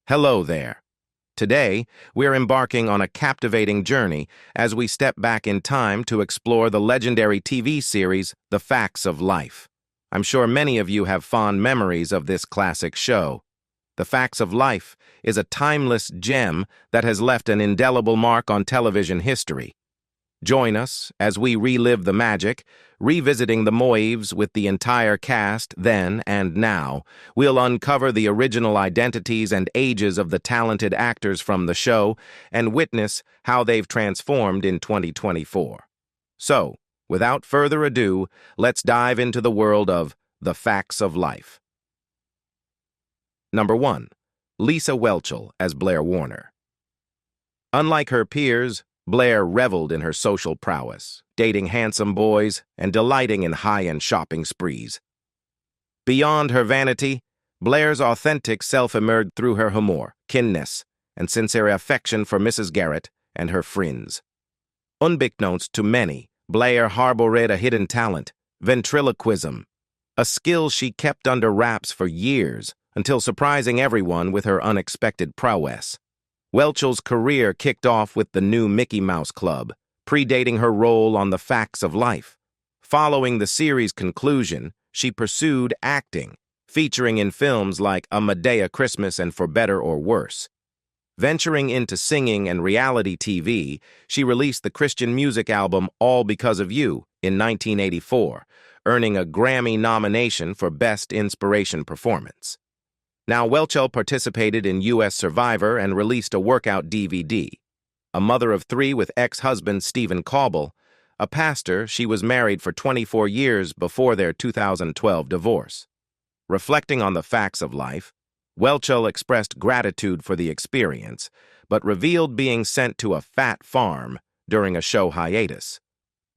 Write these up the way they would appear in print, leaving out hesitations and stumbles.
Hello there. Today, we're embarking on a captivating journey as we step back in time to explore the legendary TV series, The Facts of Life. I'm sure many of you have fond memories of this classic show. The Facts of Life is a timeless gem that has left an indelible mark on television history. Join us as we relive the magic, revisiting the Moeves with the entire cast then and now. We'll uncover the original identities and ages of the talented actors from the show and witness how they've transformed in 2024. So, without further ado, let's dive into the world of The Facts of Life. Number 1. Lisa Welch as Blair Warner. Unlike her peers, Blair reveled in her social prowess, dating handsome boys and delighting in high-end shopping sprees. Beyond her vanity, Blair's authentic self emerged through her humour, kindness, and sincere affection for Mrs. Garrett and her friends. Unbeknownst to many, Blair harbored a hidden talent, ventriloquism, a skill she kept under wraps for years until surprising everyone with her unexpected prowess. Welch's career kicked off with the new Mickey Mouse Club, predating her role on The Facts of Life. Following the series' conclusion, she pursued acting, featuring in films like A Medea Christmas and For Better or Worse. Venturing into singing and reality TV, she released the Christian music album All Because of You in 1984, earning a Grammy nomination for Best Inspiration Performance. Now, Welch participated in U.S. Survivor and released a workout DVD. A mother of 3 with ex-husband Stephen Cobble, a pastor, she was married for 24 years before their 2012 divorce. Reflecting on the facts of life, Welch expressed gratitude for the experience, but revealed being sent to a fat farm during a show hiatus.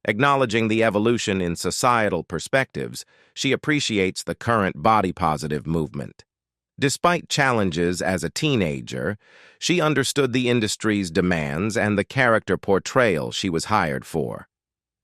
Acknowledging the evolution in societal perspectives, she appreciates the current body-positive movement. Despite challenges as a teenager, she understood the industry's demands and the character portrayal she was hired for.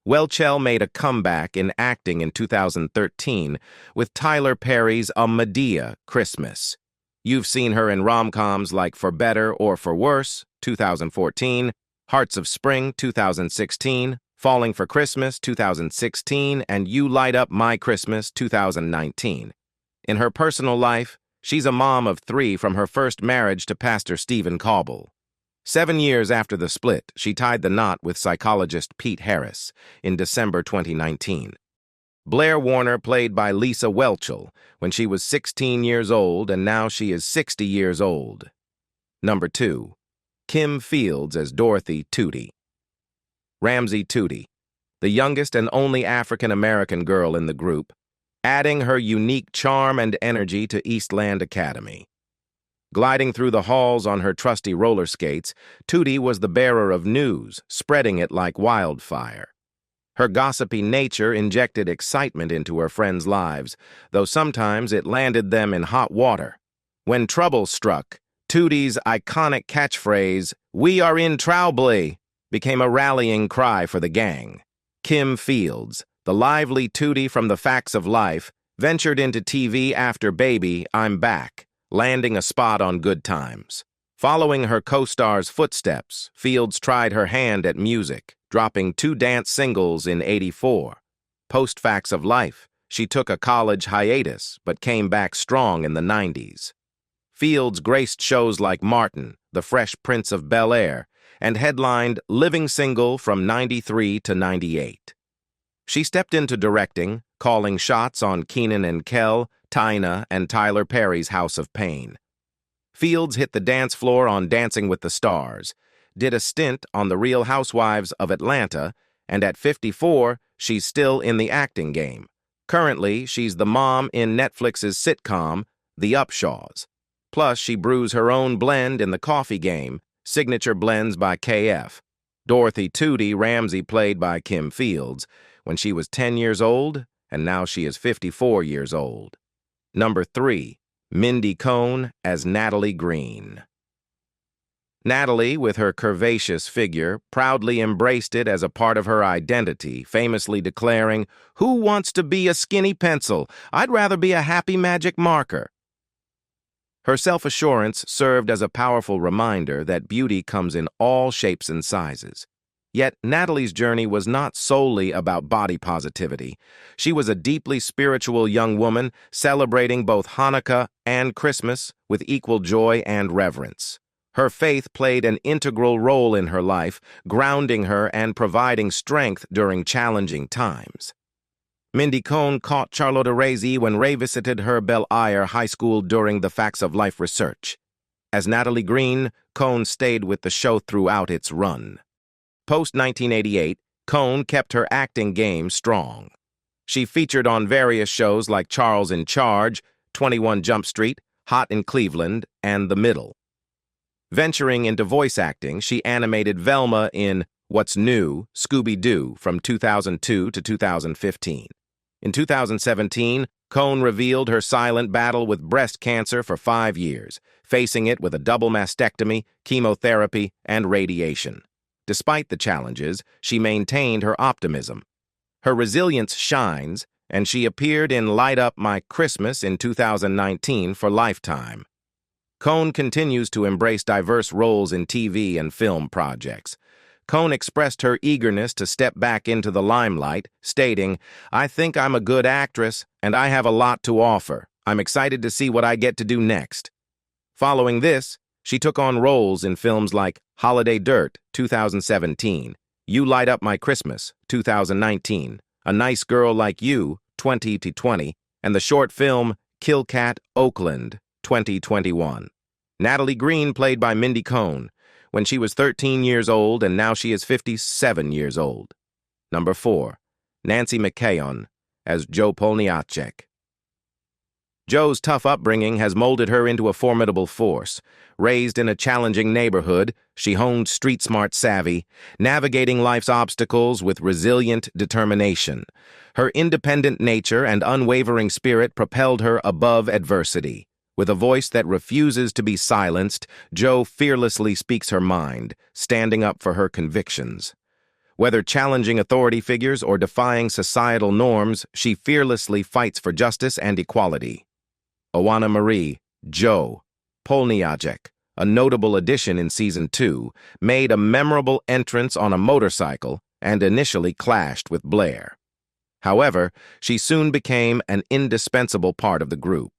Welch made a comeback in acting in 2013 with Tyler Perry's A Medea Christmas. You've seen her in rom-coms like For Better or For Worse, 2014, Hearts of Spring, 2016, Falling for Christmas, 2016, and You Light Up My Christmas, 2019. In her personal life, she's a mom of 3 from her first marriage to Pastor Stephen Cobble. 7 years after the split, she tied the knot with psychologist Pete Harris in December 2019. Blair Warner played by Lisa Welch when she was 16 years old, and now she is 60 years old. Number 2. Kim Fields as Dorothy Tootie. Ramsey Tootie, the youngest and only African-American girl in the group, adding her unique charm and energy to Eastland Academy. Gliding through the halls on her trusty roller skates, Tootie was the bearer of news, spreading it like wildfire. Her gossipy nature injected excitement into her friends' lives, though sometimes it landed them in hot water. When trouble struck, Tootie's iconic catchphrase, "We are in trouble," became a rallying cry for the gang. Kim Fields, the lively Tootie from The Facts of Life, ventured into TV after Baby, I'm Back, landing a spot on Good Times. Following her co-star's footsteps, Fields tried her hand at music, dropping 2 dance singles in '84. Post Facts of Life, she took a college hiatus but came back strong in the '90s. Fields graced shows like Martin, The Fresh Prince of Bel-Air, and headlined Living Single from '93 to '98. She stepped into directing, calling shots on Kenan and Kel, Tyna, and Tyler Perry's House of Pain. Fields hit the dance floor on Dancing with the Stars, did a stint on The Real Housewives of Atlanta, and at 54, she's still in the acting game. Currently, she's the mom in Netflix's sitcom, The Upshaws. Plus, she brews her own blend in the coffee game, Signature Blends by KF. Dorothy Tootie Ramsey played by Kim Fields when she was 10 years old, and now she is 54 years old. Number 3. Mindy Con as Natalie Green. Natalie, with her curvaceous figure, proudly embraced it as a part of her identity, famously declaring, "Who wants to be a skinny pencil? I'd rather be a happy magic marker." Her self-assurance served as a powerful reminder that beauty comes in all shapes and sizes. Yet Natalie's journey was not solely about body positivity. She was a deeply spiritual young woman celebrating both Hanukkah and Christmas with equal joy and reverence. Her faith played an integral role in her life, grounding her and providing strength during challenging times. Mindy Con caught Charlotte Razy when Ray visited her Bel Air High School during the Facts of Life research. As Natalie Green, Con stayed with the show throughout its run. Post-1988, Con kept her acting game strong. She featured on various shows like Charles in Charge, 21 Jump Street, Hot in Cleveland, and The Middle. Venturing into voice acting, she animated Velma in What's New, Scooby-Doo from 2002 to 2015. In 2017, Con revealed her silent battle with breast cancer for 5 years, facing it with a double mastectomy, chemotherapy, and radiation. Despite the challenges, she maintained her optimism. Her resilience shines, and she appeared in Light Up My Christmas in 2019 for Lifetime. Con continues to embrace diverse roles in TV and film projects. Con expressed her eagerness to step back into the limelight, stating, "I think I'm a good actress, and I have a lot to offer. I'm excited to see what I get to do next." Following this, she took on roles in films like Holiday Dirt, 2017, You Light Up My Christmas, 2019, A Nice Girl Like You, 2020, and the short film Kill Cat Oakland, 2021. Natalie Green played by Mindy Con when she was 13 years old, and now she is 57 years old. Number 4. Nancy McKeon as Jo Polniacek. Jo's tough upbringing has molded her into a formidable force. Raised in a challenging neighborhood, she honed street-smart savvy, navigating life's obstacles with resilient determination. Her independent nature and unwavering spirit propelled her above adversity. With a voice that refuses to be silenced, Jo fearlessly speaks her mind, standing up for her convictions. Whether challenging authority figures or defying societal norms, she fearlessly fights for justice and equality. Oana Marie, Jo Polniacek, a notable addition in Season 2, made a memorable entrance on a motorcycle and initially clashed with Blair. However, she soon became an indispensable part of the group.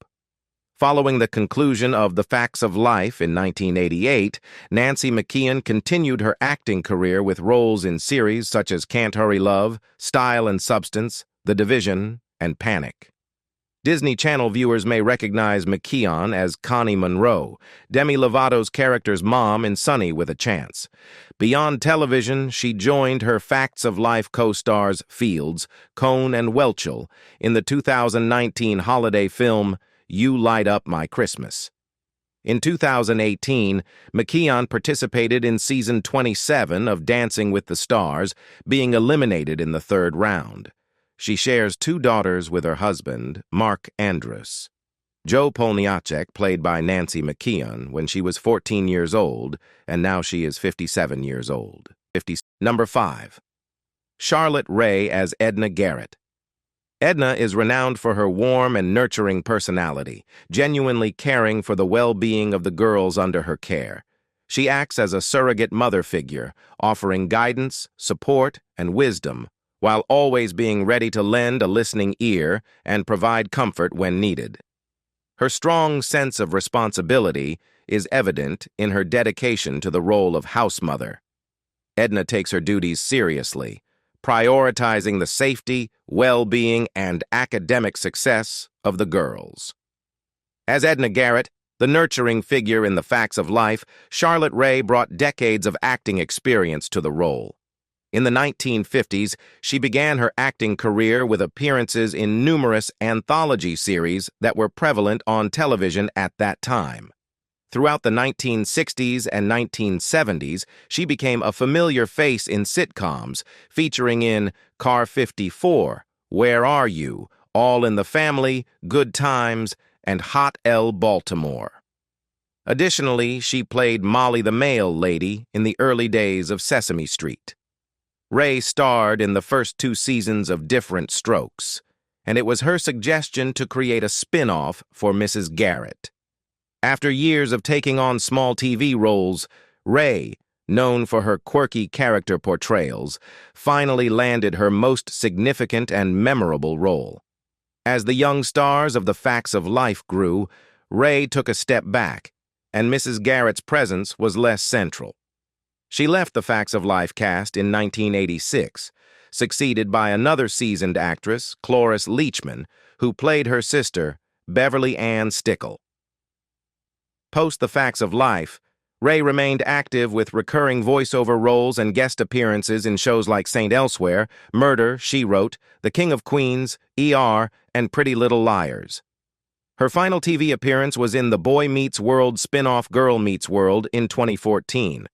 Following the conclusion of The Facts of Life in 1988, Nancy McKeon continued her acting career with roles in series such as Can't Hurry Love, Style and Substance, The Division, and Panic. Disney Channel viewers may recognize McKeon as Connie Monroe, Demi Lovato's character's mom in Sunny with a Chance. Beyond television, she joined her Facts of Life co-stars Fields, Con, and Welch in the 2019 holiday film You Light Up My Christmas. In 2018, McKeon participated in Season 27 of Dancing with the Stars, being eliminated in the third round. She shares 2 daughters with her husband, Mark Andrus. Jo Polniacek played by Nancy McKeon when she was 14 years old, and now she is 57 years old. Number 5. Charlotte Rae as Edna Garrett. Edna is renowned for her warm and nurturing personality, genuinely caring for the well-being of the girls under her care. She acts as a surrogate mother figure, offering guidance, support, and wisdom, while always being ready to lend a listening ear and provide comfort when needed. Her strong sense of responsibility is evident in her dedication to the role of house mother. Edna takes her duties seriously, prioritizing the safety, well-being, and academic success of the girls. As Edna Garrett, the nurturing figure in The Facts of Life, Charlotte Rae brought decades of acting experience to the role. In the 1950s, she began her acting career with appearances in numerous anthology series that were prevalent on television at that time. Throughout the 1960s and 1970s, she became a familiar face in sitcoms, featuring in Car 54, Where Are You?, All in the Family, Good Times, and Hot L Baltimore. Additionally, she played Molly the Mail Lady in the early days of Sesame Street. Rae starred in the first 2 seasons of Different Strokes, and it was her suggestion to create a spin-off for Mrs. Garrett. After years of taking on small TV roles, Ray, known for her quirky character portrayals, finally landed her most significant and memorable role. As the young stars of The Facts of Life grew, Ray took a step back, and Mrs. Garrett's presence was less central. She left the Facts of Life cast in 1986, succeeded by another seasoned actress, Cloris Leachman, who played her sister, Beverly Ann Stickle. Post The Facts of Life, Ray remained active with recurring voiceover roles and guest appearances in shows like St. Elsewhere, Murder, She Wrote, The King of Queens, ER, and Pretty Little Liars. Her final TV appearance was in the Boy Meets World spin-off Girl Meets World in 2014.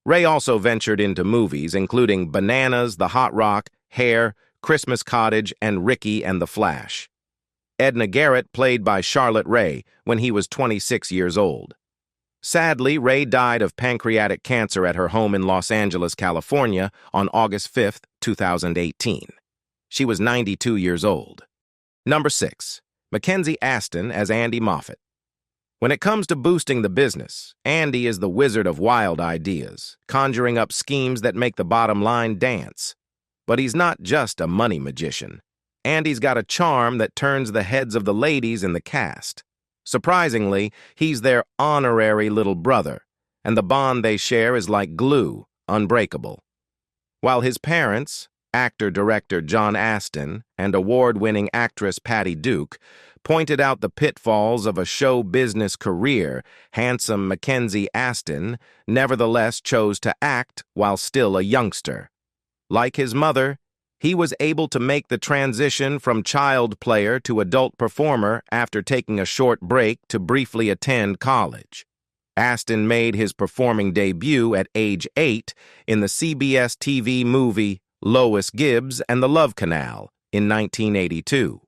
Ray also ventured into movies, including Bananas, The Hot Rock, Hair, Christmas Cottage, and Ricky and the Flash. Edna Garrett played by Charlotte Ray when he was 26 years old. Sadly, Ray died of pancreatic cancer at her home in Los Angeles, California on August 5, 2018. She was 92 years old. Number 6. McKenzie Aston as Andy Moffat. When it comes to boosting the business, Andy is the wizard of wild ideas, conjuring up schemes that make the bottom line dance. But he's not just a money magician. Andy's got a charm that turns the heads of the ladies in the cast. Surprisingly, he's their honorary little brother, and the bond they share is like glue, unbreakable. While his parents, actor-director John Aston and award-winning actress Patty Duke, pointed out the pitfalls of a show business career, handsome McKenzie Aston nevertheless chose to act while still a youngster. Like his mother, he was able to make the transition from child player to adult performer after taking a short break to briefly attend college. Aston made his performing debut at age 8 in the CBS TV movie Lois Gibbs and the Love Canal in 1982.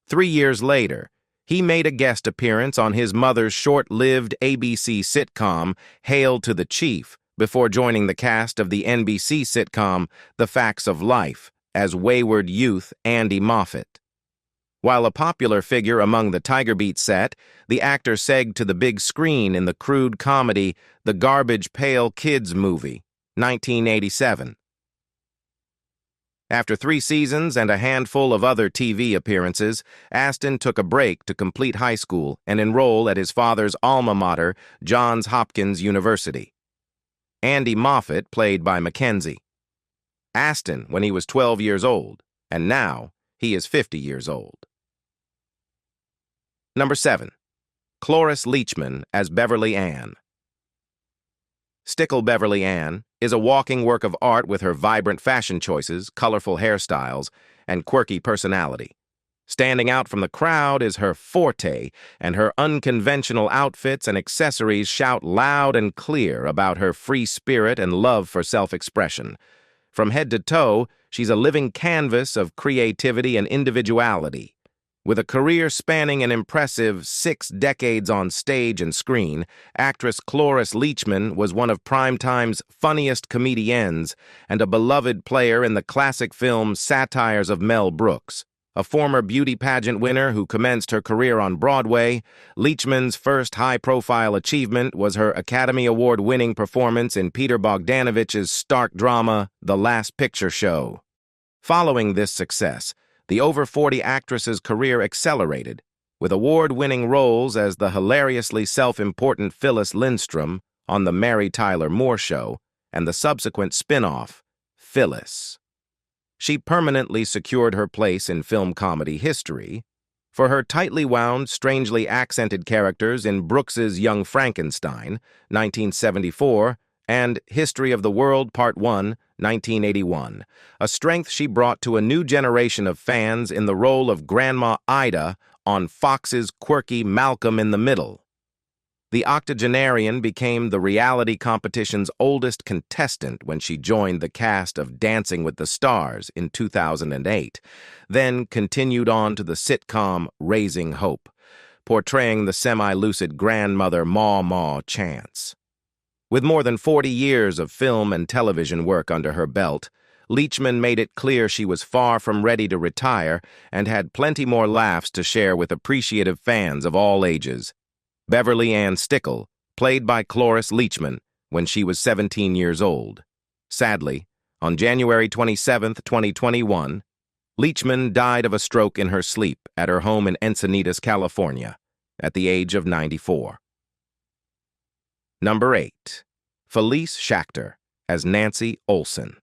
3 years later, he made a guest appearance on his mother's short-lived ABC sitcom Hail to the Chief before joining the cast of the NBC sitcom The Facts of Life as wayward youth Andy Moffat. While a popular figure among the Tiger Beat set, the actor segged to the big screen in the crude comedy The Garbage Pail Kids movie, 1987. After 3 seasons and a handful of other TV appearances, Aston took a break to complete high school and enroll at his father's alma mater, Johns Hopkins University. Andy Moffat played by McKenzie Aston when he was 12 years old, and now he is 50 years old. Number 7. Cloris Leachman as Beverly Ann. Stickle Beverly Ann is a walking work of art with her vibrant fashion choices, colorful hairstyles, and quirky personality. Standing out from the crowd is her forte, and her unconventional outfits and accessories shout loud and clear about her free spirit and love for self-expression. From head to toe, she's a living canvas of creativity and individuality. With a career spanning an impressive 6 decades on stage and screen, actress Cloris Leachman was one of primetime's funniest comediennes and a beloved player in the classic film Satires of Mel Brooks. A former beauty pageant winner who commenced her career on Broadway, Leachman's first high-profile achievement was her Academy Award-winning performance in Peter Bogdanovich's stark drama, The Last Picture Show. Following this success, the over 40 actress's career accelerated, with award-winning roles as the hilariously self-important Phyllis Lindstrom on The Mary Tyler Moore Show and the subsequent spin-off, Phyllis. She permanently secured her place in film comedy history for her tightly wound, strangely accented characters in Brooks's Young Frankenstein, 1974, and History of the World Part 1, 1981, a strength she brought to a new generation of fans in the role of Grandma Ida on Fox's quirky Malcolm in the Middle. The octogenarian became the reality competition's oldest contestant when she joined the cast of Dancing with the Stars in 2008, then continued on to the sitcom Raising Hope, portraying the semi-lucid grandmother Ma Chance. With more than 40 years of film and television work under her belt, Leachman made it clear she was far from ready to retire and had plenty more laughs to share with appreciative fans of all ages. Beverly Ann Stickle, played by Cloris Leachman, when she was 17 years old. Sadly, on January 27, 2021, Leachman died of a stroke in her sleep at her home in Encinitas, California, at the age of 94. Number 8. Feliz Shaker as Nancy Olson.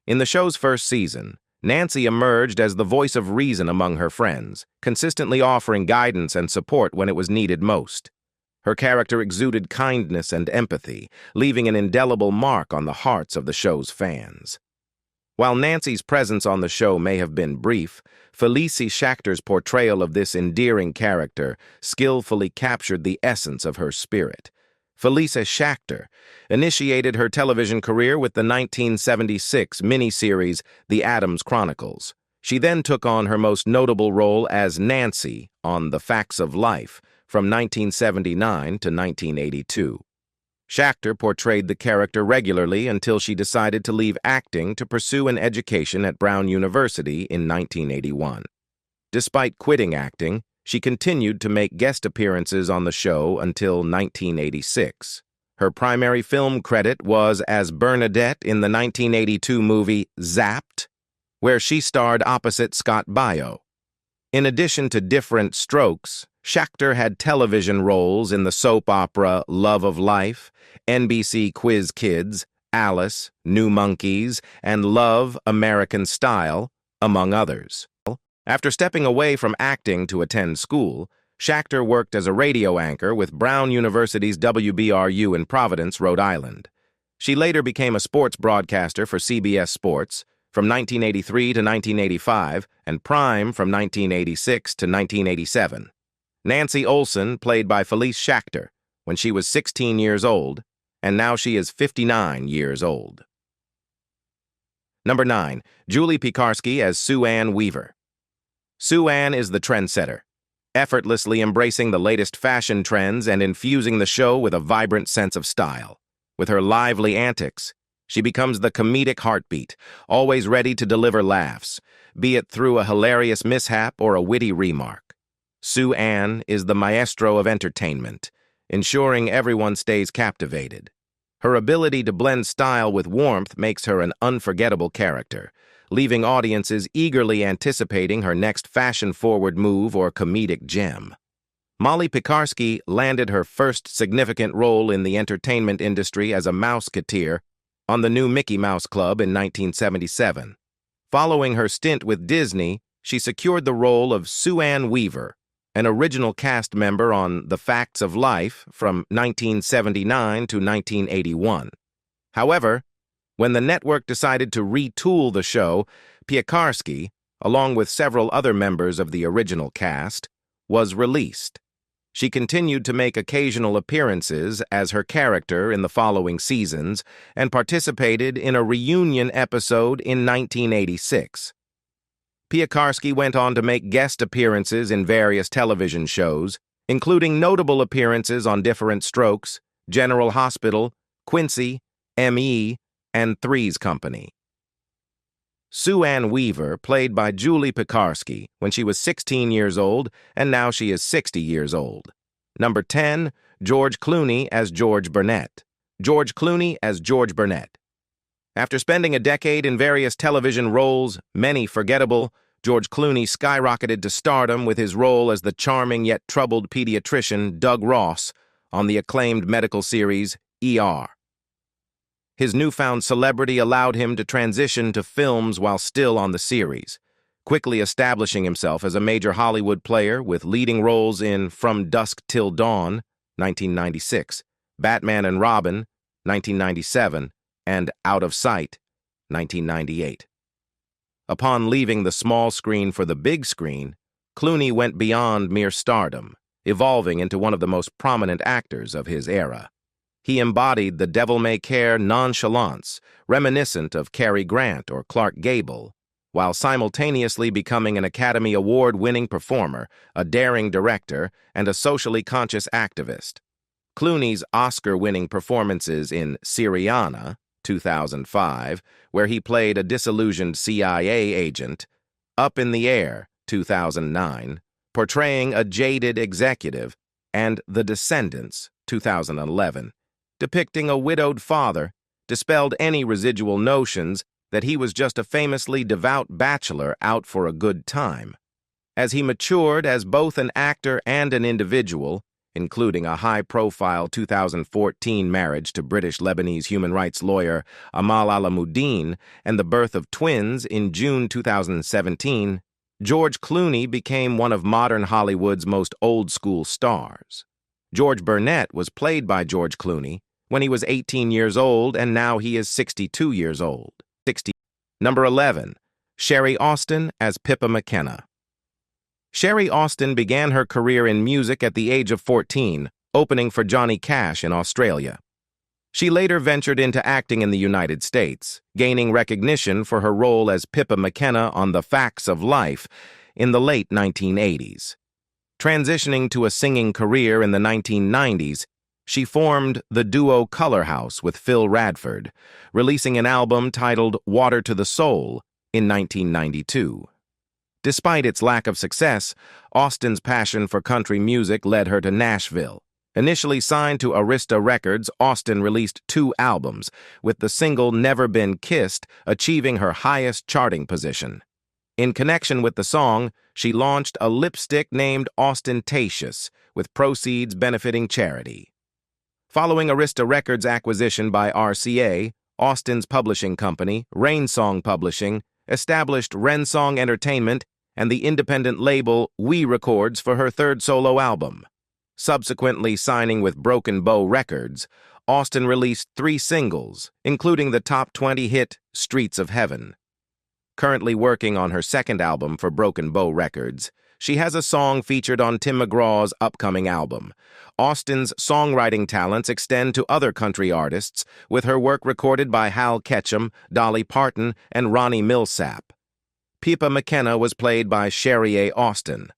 In the show's first season, Nancy emerged as the voice of reason among her friends, consistently offering guidance and support when it was needed most. Her character exuded kindness and empathy, leaving an indelible mark on the hearts of the show's fans. While Nancy's presence on the show may have been brief, Feliz Shaker's portrayal of this endearing character skillfully captured the essence of her spirit. Feliz Shaker initiated her television career with the 1976 miniseries The Addams Chronicles. She then took on her most notable role as Nancy on The Facts of Life from 1979 to 1982. Shaker portrayed the character regularly until she decided to leave acting to pursue an education at Brown University in 1981. Despite quitting acting, she continued to make guest appearances on the show until 1986. Her primary film credit was as Bernadette in the 1982 movie Zapped, where she starred opposite Scott Baio. In addition to Different Strokes, Shaker had television roles in the soap opera Love of Life, NBC Quiz Kids, Alice, New Monkeys, and Love, American Style, among others. After stepping away from acting to attend school, Shaker worked as a radio anchor with Brown University's WBRU in Providence, Rhode Island. She later became a sports broadcaster for CBS Sports from 1983 to 1985 and Prime from 1986 to 1987. Nancy Olson played by Feliz Shaker when she was 16 years old, and now she is 59 years old. Number 9. Julie Piekarski as Sue Ann Weaver. Sue Ann is the trendsetter, effortlessly embracing the latest fashion trends and infusing the show with a vibrant sense of style. With her lively antics, she becomes the comedic heartbeat, always ready to deliver laughs, be it through a hilarious mishap or a witty remark. Sue Ann is the maestro of entertainment, ensuring everyone stays captivated. Her ability to blend style with warmth makes her an unforgettable character, leaving audiences eagerly anticipating her next fashion-forward move or comedic gem. Molly Piekarski landed her first significant role in the entertainment industry as a Mouseketeer on the new Mickey Mouse Club in 1977. Following her stint with Disney, she secured the role of Sue Ann Weaver, an original cast member on The Facts of Life from 1979 to 1981. However, when the network decided to retool the show, Piekarski, along with several other members of the original cast, was released. She continued to make occasional appearances as her character in the following seasons and participated in a reunion episode in 1986. Piekarski went on to make guest appearances in various television shows, including notable appearances on Different Strokes, General Hospital, Quincy, M.E., and Three's Company. Sue Ann Weaver played by Julie Piekarski when she was 16 years old, and now she is 60 years old. Number 10, George Clooney as George Burnett. George Clooney as George Burnett. After spending a decade in various television roles, many forgettable, George Clooney skyrocketed to stardom with his role as the charming yet troubled pediatrician Doug Ross on the acclaimed medical series ER. His newfound celebrity allowed him to transition to films while still on the series, quickly establishing himself as a major Hollywood player with leading roles in From Dusk Till Dawn, 1996, Batman and Robin, 1997, and Out of Sight, 1998. Upon leaving the small screen for the big screen, Clooney went beyond mere stardom, evolving into one of the most prominent actors of his era. He embodied the devil-may-care nonchalance, reminiscent of Cary Grant or Clark Gable, while simultaneously becoming an Academy Award-winning performer, a daring director, and a socially conscious activist. Clooney's Oscar-winning performances in Syriana, 2005, where he played a disillusioned CIA agent, Up in the Air, 2009, portraying a jaded executive, and The Descendants, 2011, depicting a widowed father, dispelled any residual notions that he was just a famously devout bachelor out for a good time. As he matured as both an actor and an individual, including a high-profile 2014 marriage to British-Lebanese human rights lawyer Amal Alamuddin and the birth of twins in June 2017, George Clooney became one of modern Hollywood's most old-school stars. George Burnett was played by George Clooney when he was 18 years old, and now he is 62 years old. Number 11. Sherry Austin as Pippa McKenna. Sherry Austin began her career in music at the age of 14, opening for Johnny Cash in Australia. She later ventured into acting in the United States, gaining recognition for her role as Pippa McKenna on The Facts of Life in the late 1980s. Transitioning to a singing career in the 1990s, she formed the duo Color House with Phil Radford, releasing an album titled Water to the Soul in 1992. Despite its lack of success, Austin's passion for country music led her to Nashville. Initially signed to Arista Records, Austin released 2 albums, with the single Never Been Kissed achieving her highest charting position. In connection with the song, she launched a lipstick named Austentatious, with proceeds benefiting charity. Following Arista Records' acquisition by RCA, Austin's publishing company, Rainsong Publishing, established Rensong Entertainment and the independent label We Records for her 3rd solo album. Subsequently signing with Broken Bow Records, Austin released 3 singles, including the top 20 hit Streets of Heaven. Currently working on her 2nd album for Broken Bow Records, she has a song featured on Tim McGraw's upcoming album. Austin's songwriting talents extend to other country artists, with her work recorded by Hal Ketchum, Dolly Parton, and Ronnie Millsap. Pippa McKenna was played by Sherry A. Austin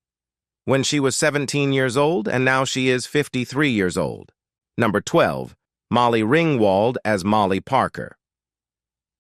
when she was 17 years old, and now she is 53 years old. Number 12. Molly Ringwald as Molly Parker.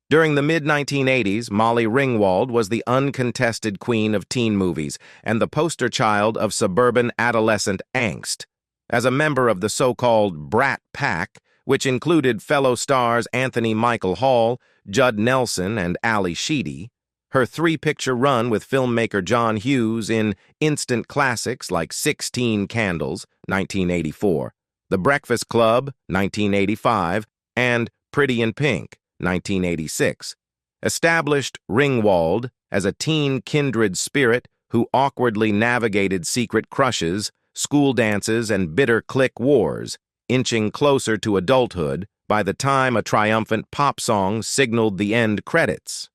During the mid-1980s, Molly Ringwald was the uncontested queen of teen movies and the poster child of suburban adolescent angst. As a member of the so-called Brat Pack, which included fellow stars Anthony Michael Hall, Judd Nelson, and Ali Sheedy, her 3-picture run with filmmaker John Hughes in instant classics like 16 Candles, 1984, The Breakfast Club, 1985, and Pretty in Pink, 1986, established Ringwald as a teen kindred spirit who awkwardly navigated secret crushes, school dances, and bitter clique wars, inching closer to adulthood by the time a triumphant pop song signaled the end credits.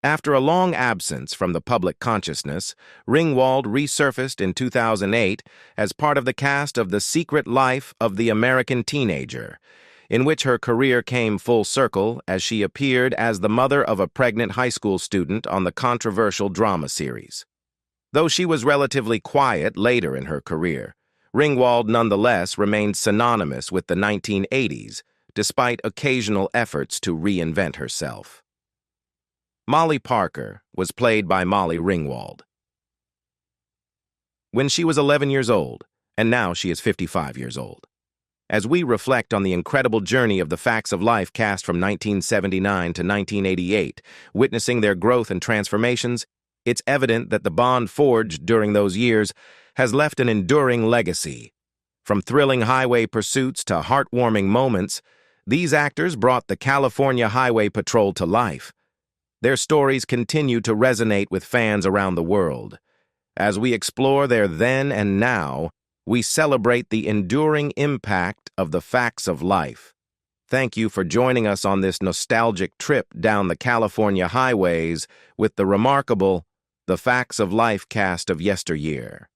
After a long absence from the public consciousness, Ringwald resurfaced in 2008 as part of the cast of The Secret Life of the American Teenager, in which her career came full circle as she appeared as the mother of a pregnant high school student on the controversial drama series. Though she was relatively quiet later in her career, Ringwald nonetheless remained synonymous with the 1980s, despite occasional efforts to reinvent herself. Molly Parker was played by Molly Ringwald when she was 11 years old, and now she is 55 years old. As we reflect on the incredible journey of the Facts of Life cast from 1979 to 1988, witnessing their growth and transformations, it's evident that the bond forged during those years has left an enduring legacy. From thrilling highway pursuits to heartwarming moments, these actors brought the California Highway Patrol to life. Their stories continue to resonate with fans around the world. As we explore their then and now, we celebrate the enduring impact of the Facts of Life. Thank you for joining us on this nostalgic trip down the California highways with the remarkable The Facts of Life cast of yesteryear.